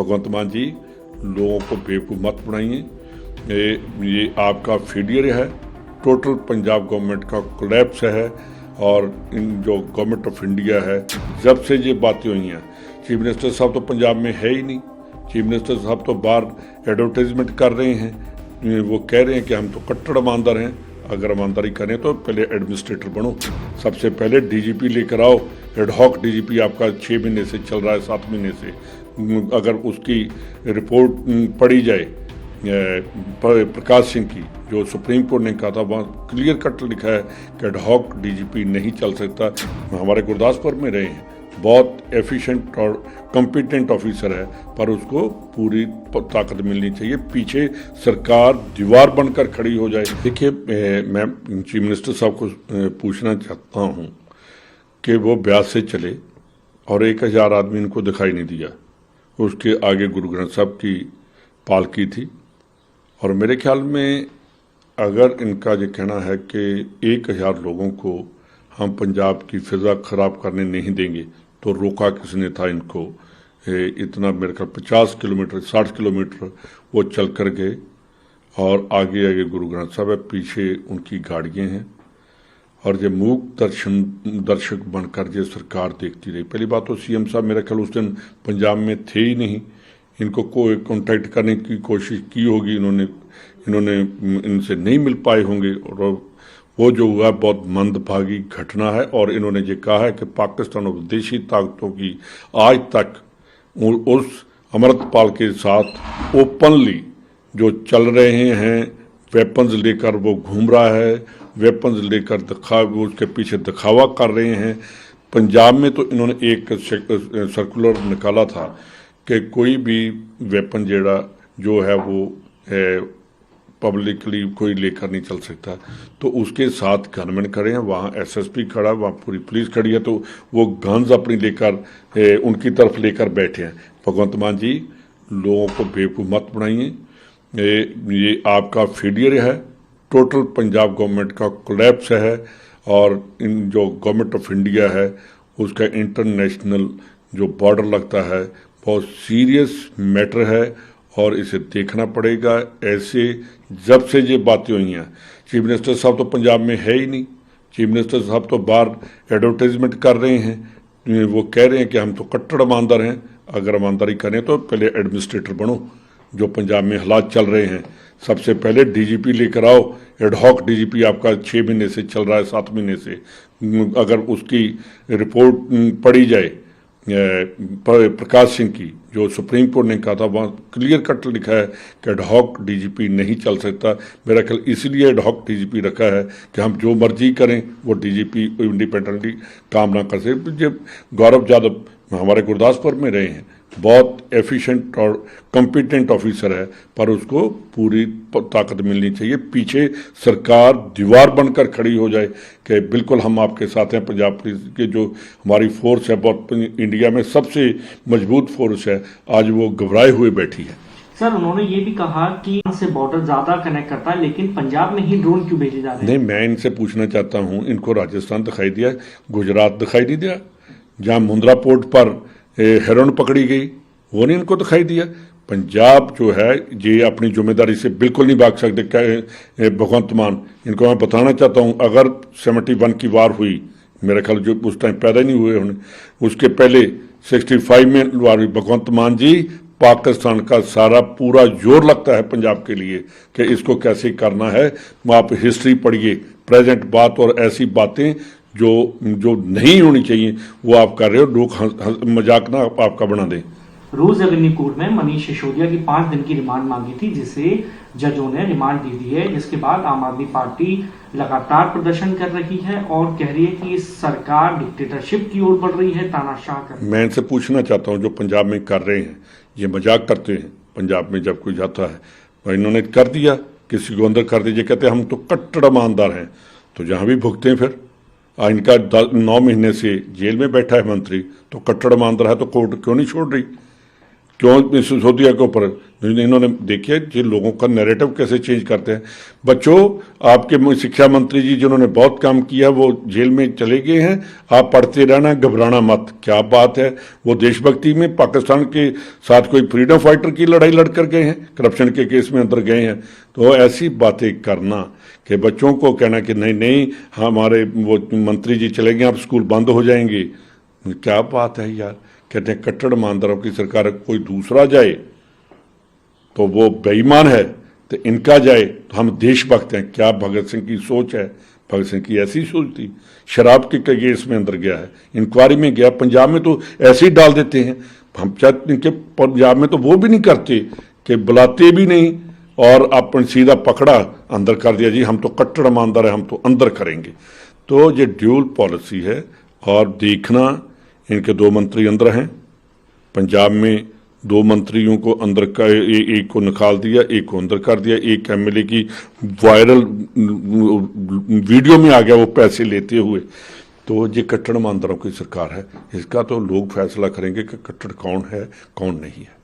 भगवंत मान जी, लोगों को बेवकूफ़ मत बनाइए। ये आपका फेलियर है, टोटल पंजाब गवर्नमेंट का कोलैप्स है। और इन जो गवर्नमेंट ऑफ इंडिया है, जब से ये बातें हुई हैं, चीफ मिनिस्टर साहब तो पंजाब में है ही नहीं। चीफ मिनिस्टर साहब तो बाहर एडवर्टाइजमेंट कर रहे हैं, वो कह रहे हैं कि हम तो कट्टर ईमानदार हैं। अगर ईमानदारी करें तो पहले एडमिनिस्ट्रेटर बनो, सबसे पहले डीजीपी लेकर आओ। एडहॉक डीजीपी आपका 6 महीने से चल रहा है, 7 महीने से। अगर उसकी रिपोर्ट पढ़ी जाए प्रकाश सिंह की, जो सुप्रीम कोर्ट ने कहा था, वहाँ क्लियर कट लिखा है कि एडहॉक डीजीपी नहीं चल सकता। हमारे गुरदासपुर में रहे हैं, बहुत एफिशिएंट और कॉम्पिटेंट ऑफिसर है, पर उसको पूरी ताकत मिलनी चाहिए। पीछे सरकार दीवार बनकर खड़ी हो जाए। देखिए, मैं चीफ मिनिस्टर साहब को पूछना चाहता हूँ कि वो ब्यास से चले और 1000 आदमी इनको दिखाई नहीं दिया। उसके आगे गुरु ग्रंथ साहब की पालकी थी। और मेरे ख्याल में अगर इनका ये कहना है कि 1000 लोगों को हम पंजाब की फिजा खराब करने नहीं देंगे, तो रोका किसने था इनको? इतना मेरे ख्याल 50 किलोमीटर 60 किलोमीटर वो चल कर गए। और आगे आगे गुरु ग्रंथ साहब है, पीछे उनकी गाड़ियाँ हैं। और ये मूक दर्शक बनकर ये सरकार देखती रही। पहली बात तो सीएम साहब मेरे ख्याल उस दिन पंजाब में थे ही नहीं। इनको कोई कांटेक्ट करने की कोशिश की होगी, इन्होंने इनसे नहीं मिल पाए होंगे। और वो जो हुआ बहुत मंदभागी घटना है। और इन्होंने ये कहा है कि पाकिस्तान और विदेशी ताकतों की आज तक उस अमृतपाल के साथ ओपनली जो चल रहे हैं, वेपन्स लेकर वो घूम रहा है, वेपन्स लेकर उसके पीछे दिखावा कर रहे हैं। पंजाब में तो इन्होंने एक सर्कुलर निकाला था कि कोई भी वेपन जो है वो पब्लिकली कोई लेकर नहीं चल सकता। तो उसके साथ गनमैन खड़े हैं, वहाँ एसएसपी खड़ा, वहाँ पूरी पुलिस खड़ी है, तो वो गन्स अपनी लेकर उनकी तरफ लेकर बैठे हैं। भगवंत मान जी, लोगों को बेवकूफ़ मत बनाइए। ये आपका फेलियर है, टोटल पंजाब गवर्नमेंट का कोलैप्स है। और इन जो गवर्नमेंट ऑफ इंडिया है, उसका इंटरनेशनल जो बॉर्डर लगता है, बहुत सीरियस मैटर है और इसे देखना पड़ेगा। ऐसे जब से ये बातें हुई हैं, चीफ मिनिस्टर साहब तो पंजाब में है ही नहीं। चीफ मिनिस्टर साहब तो बाहर एडवर्टाइजमेंट कर रहे हैं, वो कह रहे हैं कि हम तो कट्टर ईमानदार हैं। अगर ईमानदारी करें तो पहले एडमिनिस्ट्रेटर बनो। जो पंजाब में हालात चल रहे हैं, सबसे पहले डीजीपी लेकर आओ। एडहॉक डीजीपी आपका 6 महीने से चल रहा है, 7 महीने से। अगर उसकी रिपोर्ट पढ़ी जाए प्रकाश सिंह की, जो सुप्रीम कोर्ट ने कहा था, वहाँ क्लियर कट लिखा है कि एडहॉक डीजीपी नहीं चल सकता। मेरा ख्याल इसलिए एडहॉक डीजीपी रखा है कि हम जो मर्जी करें, वो डीजीपी इंडिपेंडेंटली काम ना कर सके। जब गौरव यादव हमारे गुरदासपुर में रहे हैं, बहुत एफिशिएंट और कॉम्पिटेंट ऑफिसर है, पर उसको पूरी ताकत मिलनी चाहिए। पीछे सरकार दीवार बनकर खड़ी हो जाए कि बिल्कुल हम आपके साथ हैं। पंजाब पुलिस के जो हमारी फोर्स है, बहुत इंडिया में सबसे मजबूत फोर्स है, आज वो घबराए हुए बैठी है। सर, उन्होंने ये भी कहा कि से बॉर्डर ज्यादा कनेक्ट करता है, लेकिन पंजाब में ही ड्रोन क्यों भेजे जा रहे हैं? नहीं, मैं इनसे पूछना चाहता हूँ, इनको राजस्थान दिखाई दिया, गुजरात दिखाई नहीं दिया? जहाँ मुंद्रा पोर्ट पर हेरोइन पकड़ी गई, वो नहीं इनको दिखाई दिया? पंजाब जो है ये अपनी जिम्मेदारी से बिल्कुल नहीं भाग सकते। क्या भगवंत मान, इनको मैं बताना चाहता हूँ, अगर 71 की वार हुई, मेरे ख्याल जो उस टाइम पैदा नहीं हुए होने, उसके पहले 65 में वार हुई। भगवंत मान जी, पाकिस्तान का सारा पूरा जोर लगता है पंजाब के लिए कि इसको कैसे करना है। आप हिस्ट्री पढ़िए, प्रेजेंट बात और ऐसी बातें जो नहीं होनी चाहिए वो आप कर रहे हो। लोग मजाक ना आपका बना दें। रूल्स रेवेन्यू कोर्ट में मनीष सिसोदिया की 5 दिन की रिमांड मांगी थी, जिसे जजों ने रिमांड दे दी है, जिसके बाद आम आदमी पार्टी लगातार प्रदर्शन कर रही है और कह रही है कि सरकार डिक्टेटरशिप की ओर बढ़ रही है, तानाशाह कर। मैं इनसे पूछना चाहता हूँ, जो पंजाब में कर रहे हैं, ये मजाक करते हैं। पंजाब में जब कोई जाता है, इन्होंने कर दिया, किसी को अंदर कर दीजिए, कहते हैं हम तो कट्टर ईमानदार हैं, तो जहाँ भी भुगते हैं। फिर इनका 9 महीने से जेल में बैठा है मंत्री, तो कट्टर ईमानदार है, तो कोर्ट क्यों नहीं छोड़ रही? क्यों सिसोदिया के ऊपर इन्होंने देखिए जी लोगों का नैरेटिव कैसे चेंज करते हैं। बच्चों, आपके शिक्षा मंत्री जी जिन्होंने बहुत काम किया वो जेल में चले गए हैं, आप पढ़ते रहना, घबराना मत। क्या बात है, वो देशभक्ति में पाकिस्तान के साथ कोई फ्रीडम फाइटर की लड़ाई लड़कर गए हैं, करप्शन के केस में अंदर गए हैं। तो ऐसी बातें करना कि बच्चों को कहना कि नहीं नहीं हमारे वो मंत्री जी चले गए, अब स्कूल बंद हो जाएंगे, क्या बात है यार। कहते हैं कट्टर ईमानदारों की सरकार, कोई दूसरा जाए तो वो बेईमान है, तो इनका जाए तो हम देशभक्त हैं। क्या भगत सिंह की सोच है? भगत सिंह की ऐसी सोच थी। शराब के केस में अंदर गया है, इंक्वायरी में गया। पंजाब में तो ऐसे ही डाल देते हैं, हम चाहते इनके पंजाब में तो वो भी नहीं करते कि बुलाते भी नहीं, और अपन सीधा पकड़ा अंदर कर दिया जी हम तो कट्टर ईमानदार है, हम तो अंदर करेंगे। तो ये ड्यूल पॉलिसी है। और देखना, इनके 2 मंत्री अंदर हैं, पंजाब में 2 मंत्रियों को अंदर का एक को निकाल दिया, एक को अंदर कर दिया। एक एमएलए की वायरल वीडियो में आ गया वो पैसे लेते हुए। तो ये कट्टर ईमानदारों की सरकार है, इसका तो लोग फैसला करेंगे कि कट्टर कौन है कौन नहीं है।